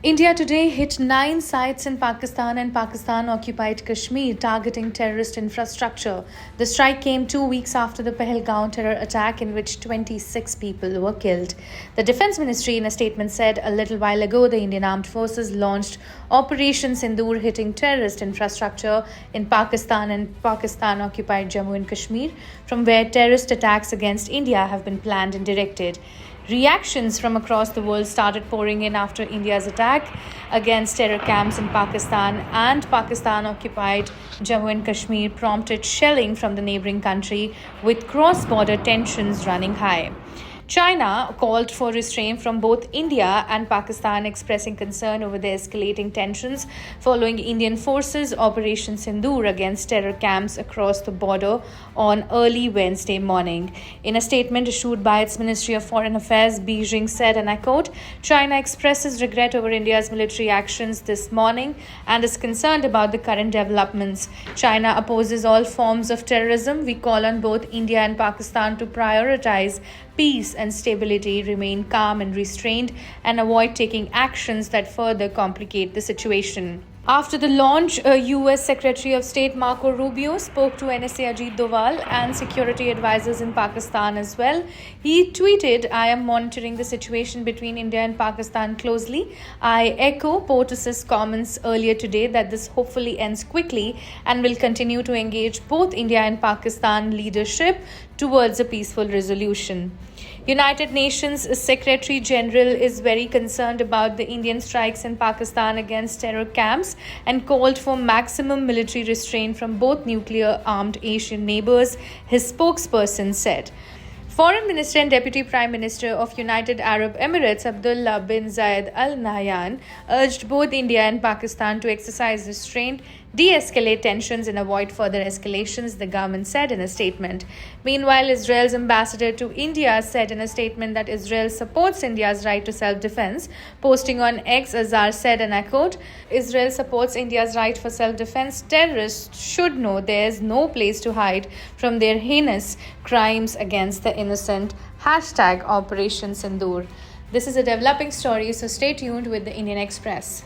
India today hit 9 sites in Pakistan and Pakistan occupied Kashmir targeting terrorist infrastructure. The strike came 2 weeks after the Pahalgaon terror attack in which 26 people were killed. The Defence Ministry in a statement said a little while ago the Indian Armed Forces launched Operation Sindoor hitting terrorist infrastructure in Pakistan and Pakistan occupied Jammu and Kashmir, from where terrorist attacks against India have been planned and directed. Reactions from across the world started pouring in after India's attack against terror camps in Pakistan and Pakistan occupied Jammu and Kashmir prompted shelling from the neighboring country, with cross border tensions running high. China called for restraint from both India and Pakistan, expressing concern over the escalating tensions following Indian forces' Operation Sindoor against terror camps across the border on early Wednesday morning. In a statement issued by its Ministry of Foreign Affairs, Beijing said, and I quote, China expresses regret over India's military actions this morning and is concerned about the current developments. China opposes all forms of terrorism. We call on both India and Pakistan to prioritize peace and stability, remain calm and restrained, and avoid taking actions that further complicate the situation. After the launch, U.S. Secretary of State Marco Rubio spoke to NSA Ajit Doval and security advisors in Pakistan as well. He tweeted, I am monitoring the situation between India and Pakistan closely. I echo POTUS's comments earlier today that this hopefully ends quickly and will continue to engage both India and Pakistan leadership towards a peaceful resolution. United Nations Secretary General is very concerned about the Indian strikes in Pakistan against terror camps and called for maximum military restraint from both nuclear-armed Asian neighbors, his spokesperson said. Foreign Minister and Deputy Prime Minister of United Arab Emirates Abdullah bin Zayed Al Nahyan urged both India and Pakistan to exercise restraint, de-escalate tensions and avoid further escalations, the government said in a statement. Meanwhile, Israel's ambassador to India said in a statement that Israel supports India's right to self-defense. Posting on X, Azhar said, and I quote, Israel supports India's right for self-defense. Terrorists should know there is no place to hide from their heinous crimes against the innocent. #Operation Sindoor. This is a developing story, so stay tuned with the Indian Express.